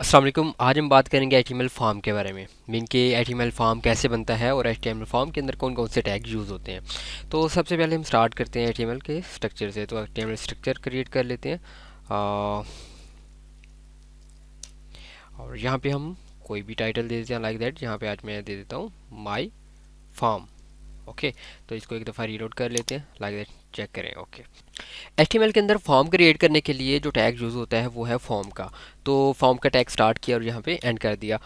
अस्सलाम वालेकुम। आज हम बात करेंगे एचटीएमएल फॉर्म के बारे में। मीन के एचटीएमएल फॉर्म कैसे बनता है और एचटीएमएल फॉर्म के अंदर कौन कौन से टैग यूज़ होते हैं। तो सबसे पहले हम स्टार्ट करते हैं एचटीएमएल के स्ट्रक्चर से। तो एचटीएमएल स्ट्रक्चर क्रिएट कर लेते हैं। और यहाँ पे हम कोई भी टाइटल दे देते हैं लाइक दैट। यहाँ पे आज मैं दे देता हूँ माई फॉर्म। ओके, तो इसको एक दफ़ा रीलोड कर लेते हैं लाइक दैट। चेक करें। ओके, एचटीएमएल के अंदर फॉर्म क्रिएट करने के लिए जो टैग यूज़ होता है वो है फॉर्म का। तो फॉर्म का टैग स्टार्ट किया और यहाँ पे एंड कर दिया।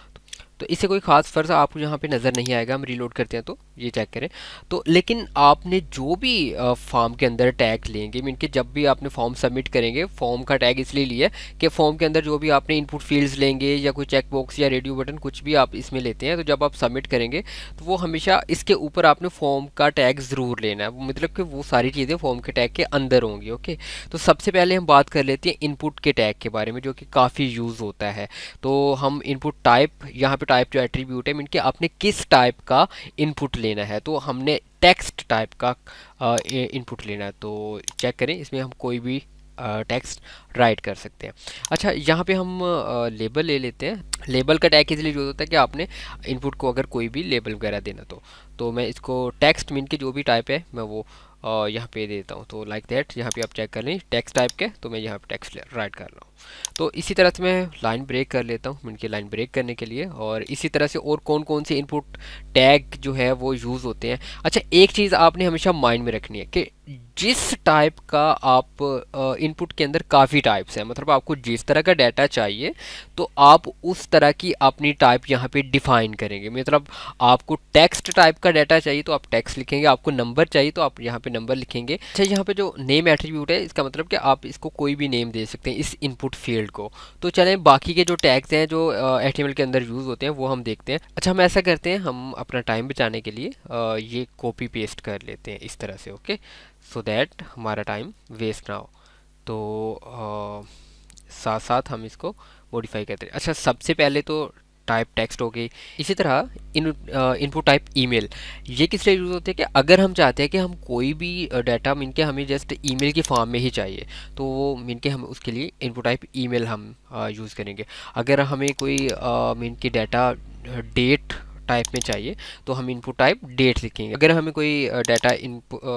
तो इससे कोई खास फ़र्क आपको यहाँ पे नज़र नहीं आएगा। हम रीलोड करते हैं तो ये चेक करें। तो लेकिन आपने जो भी फॉर्म के अंदर टैग लेंगे, मीन कि जब भी आपने फॉर्म सबमिट करेंगे, फॉर्म का टैग इसलिए लिया कि फॉर्म के अंदर जो भी आपने इनपुट फील्ड्स लेंगे या कोई चेक बॉक्स या रेडियो बटन कुछ भी आप इसमें लेते हैं, तो जब आप सबमिट करेंगे तो वो हमेशा इसके ऊपर आपने फॉर्म का टैग ज़रूर लेना है। मतलब कि वो सारी चीज़ें फॉर्म के टैग के अंदर होंगी। ओके, तो सबसे पहले हम बात कर लेते हैं इनपुट के टैग के बारे में, जो कि काफ़ी यूज़ होता है। तो हम इनपुट टाइप, यहाँ पे टाइप जो एट्रीब्यूट है, मीन कि आपने किस टाइप का इनपुट लेना है। तो हमने टेक्स्ट टाइप का इनपुट लेना है। तो चेक करें, इसमें हम कोई भी टेक्स्ट राइट कर सकते हैं। अच्छा, यहाँ पे हम लेबल ले लेते हैं। लेबल का टैग इसलिए यूज़ होता है कि आपने इनपुट को अगर कोई भी लेबल वगैरह देना तो मैं इसको टेक्स्ट मीन के जो भी टाइप है मैं वो यहाँ पे देता हूँ। तो लाइक दैट, यहाँ पे आप चेक कर लें टेक्स्ट टाइप के, तो मैं यहाँ पे टेक्स्ट राइट कर रहा हूँ। तो इसी तरह से मैं लाइन ब्रेक कर लेता हूँ मीन की लाइन ब्रेक करने के लिए। और इसी तरह से और कौन कौन से इनपुट टैग जो है वो यूज़ होते हैं। अच्छा, एक चीज़ आपने हमेशा माइंड में रखनी है कि जिस टाइप का आप इनपुट के अंदर काफ़ी टाइप्स हैं, मतलब आपको जिस तरह का डाटा चाहिए तो आप उस तरह की अपनी टाइप यहाँ पे डिफाइन करेंगे। मतलब आपको टेक्स्ट टाइप का डाटा चाहिए तो आप टेक्स्ट लिखेंगे, आपको नंबर चाहिए तो आप यहाँ पे नंबर लिखेंगे। अच्छा, यहाँ पे जो नेम एट्रीब्यूट है, इसका मतलब कि आप इसको कोई भी नेम दे सकते हैं इस इनपुट फील्ड को। तो चलें बाकी के जो टैग्स हैं जो एचटीएमएल के अंदर यूज़ होते हैं वो हम देखते हैं। अच्छा, हम ऐसा करते हैं, हम अपना टाइम बचाने के लिए ये कॉपी पेस्ट कर लेते हैं इस तरह से। ओके, सो दैट हमारा टाइम वेस्ट ना हो। तो साथ साथ हम इसको मॉडिफाई करते हैं। अच्छा, सबसे पहले तो टाइप टेक्स्ट हो गई। इसी तरह इनपुट टाइप ईमेल, ये किस लिए यूज़ होते हैं कि अगर हम चाहते हैं कि हम कोई भी डाटा मीन के हमें जस्ट ईमेल की फॉर्म में ही चाहिए, तो वो मीन के हम उसके लिए इनपुट टाइप ईमेल हम यूज़ करेंगे। अगर हमें कोई मीन की डाटा डेट टाइप में चाहिए तो हम इनपुट टाइप डेट लिखेंगे। अगर हमें कोई डाटा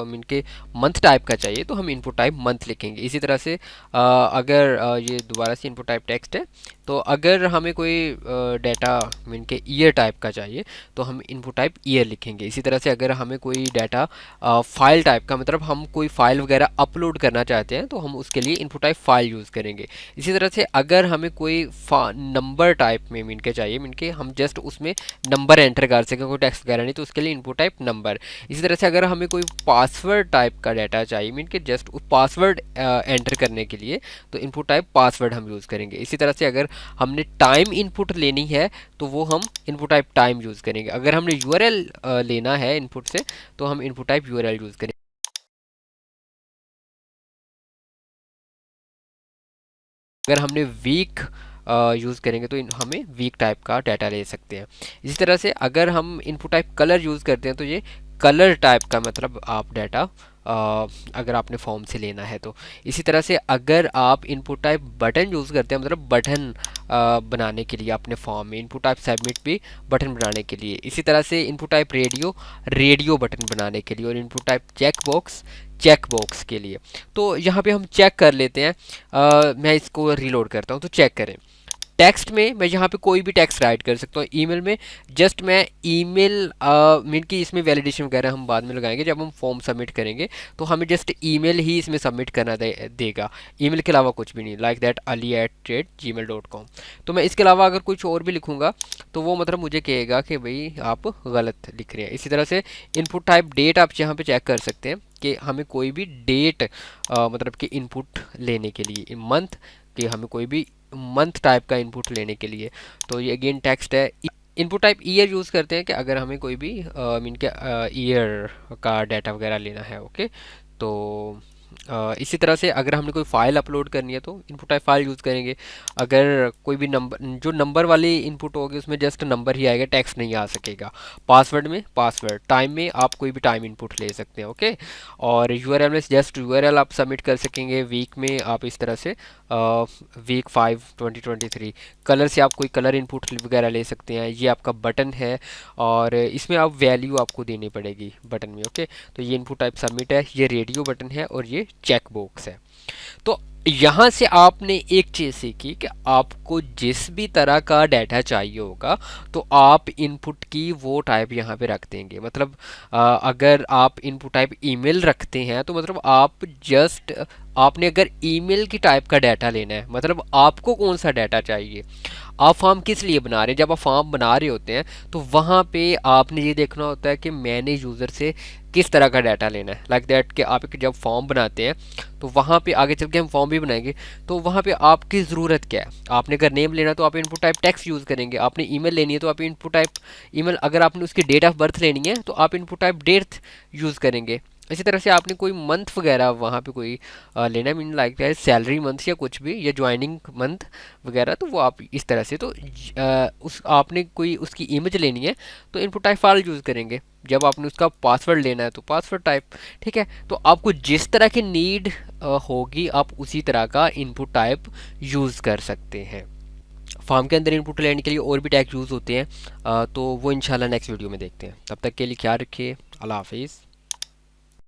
मीन के मंथ टाइप का चाहिए तो हम इनपुट टाइप मंथ लिखेंगे। इसी तरह से अगर ये दोबारा से इनपुट टाइप टेक्स्ट है, तो अगर हमें कोई डाटा मीन के ईयर टाइप का चाहिए तो हम इनपुट टाइप ईयर लिखेंगे। इसी तरह से अगर हमें कोई डाटा फाइल टाइप का, मतलब हम कोई फाइल वगैरह अपलोड करना चाहते हैं तो हम उसके लिए इनपुट टाइप फाइल यूज़ करेंगे। इसी तरह से अगर हमें कोई नंबर टाइप में मीन के चाहिए, मीन के हम जस्ट उसमें नंबर एंटर कर सकें, कोई टेक्स्ट वगैरह नहीं, तो उसके लिए इनपुट टाइप नंबर। इसी तरह से अगर हमें कोई पासवर्ड टाइप का डाटा चाहिए, मीन के जस्ट उस पासवर्ड एंटर करने के लिए, तो इनपुट टाइप पासवर्ड हम यूज़ करेंगे। इसी तरह से अगर हमने टाइम इनपुट लेनी है तो वो हम इनपुट टाइप टाइम यूज़ करेंगे। अगर हमने यूआरएल लेना है इनपुट से तो हम इनपुट टाइप यूआरएल यूज़ करेंगे। अगर हमने वीक यूज़ करेंगे तो हमें वीक टाइप का डाटा ले सकते हैं। इसी तरह से अगर हम इनपुट टाइप कलर यूज़ करते हैं तो ये कलर टाइप का, मतलब आप डाटा अगर आपने फॉर्म से लेना है तो। इसी तरह से अगर आप इनपुट टाइप बटन यूज़ करते हैं, मतलब बटन बनाने के लिए अपने फॉर्म में, इनपुट टाइप सबमिट भी बटन बनाने के लिए। इसी तरह से input type radio, radio button बनाने के लिए। और input type check box, check box के लिए। तो यहाँ पे हम चेक कर लेते हैं। मैं इसको रीलोड करता हूँ तो चेक करें। टेक्स्ट में मैं यहाँ पे कोई भी टेक्स्ट राइट कर सकता हूँ। ईमेल में जस्ट मैं ईमेल मीन की इसमें वैलिडेशन वगैरह हम बाद में लगाएंगे जब हम फॉर्म सबमिट करेंगे, तो हमें जस्ट ईमेल ही इसमें सबमिट करना देगा। ईमेल के अलावा कुछ भी नहीं, लाइक दैट ali@gmail.com। तो मैं इसके अलावा अगर कुछ और भी लिखूँगा तो वो मतलब मुझे कहेगा कि भाई आप गलत लिख रहे हैं। इसी तरह से इनपुट टाइप डेट आप यहाँ पे चेक कर सकते हैं कि हमें कोई भी डेट मतलब कि इनपुट लेने के लिए, मंथ कि हमें कोई भी मंथ टाइप का इनपुट लेने के लिए, तो ये अगेन टेक्स्ट है। इनपुट टाइप ईयर यूज़ करते हैं कि अगर हमें कोई भी मीन के ईयर का डाटा वगैरह लेना है। ओके, तो इसी तरह से अगर हमने कोई फाइल अपलोड करनी है तो इनपुट टाइप फाइल यूज़ करेंगे। अगर कोई भी नंबर, जो नंबर वाली इनपुट होगी उसमें जस्ट नंबर ही आएगा, टेक्स्ट नहीं आ सकेगा। पासवर्ड में पासवर्ड, टाइम में आप कोई भी टाइम इनपुट ले सकते हैं, ओके। और यूआरएल में जस्ट यूआरएल आप सबमिट कर सकेंगे। वीक में आप इस तरह से वीक 5/2023। कलर से आप कोई कलर इनपुट वगैरह ले सकते हैं। ये आपका बटन है और इसमें आप वैल्यू आपको देनी पड़ेगी बटन में, ओके। तो ये इनपुट टाइप सबमिट है, ये रेडियो बटन है और ये चेक बॉक्स है। तो यहाँ से आपने एक चीज़ सीखी कि आपको जिस भी तरह का डाटा चाहिए होगा तो आप इनपुट की वो टाइप यहाँ पे रख देंगे। मतलब अगर आप इनपुट टाइप ईमेल रखते हैं तो मतलब आप जस्ट आपने अगर ईमेल की टाइप का डाटा लेना है, मतलब आपको कौन सा डाटा चाहिए, आप फॉर्म किस लिए बना रहे हैं। जब आप फॉर्म बना रहे होते हैं तो वहाँ पे आपने ये देखना होता है कि मैंने यूज़र से किस तरह का डाटा लेना है। लाइक दैट कि आप एक जब फॉर्म बनाते हैं तो वहाँ पे आगे चल के हम फॉर्म भी बनाएंगे, तो वहाँ पे आपकी ज़रूरत क्या है। आपने अगर नेम लेना तो आप इनपुट टाइप टेक्स्ट यूज़ करेंगे, आपने ईमेल लेनी है तो आप इनपुट टाइप ईमेल, अगर आपने उसकी डेट ऑफ बर्थ लेनी है तो आप इनपुट टाइप डेट यूज़ करेंगे। इसी तरह से आपने कोई मंथ वगैरह वहाँ पे कोई लेना, मीन लाइक है सैलरी मंथ या कुछ भी, या ज्वाइनिंग मंथ वगैरह, तो वो आप इस तरह से, तो उस आपने कोई उसकी इमेज लेनी है तो इनपुट टाइप फाइल यूज़ करेंगे। जब आपने उसका पासवर्ड लेना है तो पासवर्ड टाइप, ठीक है। तो आपको जिस तरह की नीड होगी आप उसी तरह का इनपुट टाइप यूज़ कर सकते हैं। फॉर्म के अंदर इनपुट लेने के लिए और भी टैग यूज़ होते हैं, तो वो इंशाल्लाह नेक्स्ट वीडियो में देखते हैं। तब तक के लिए ख्याल रखिए। अल्लाह हाफिज़।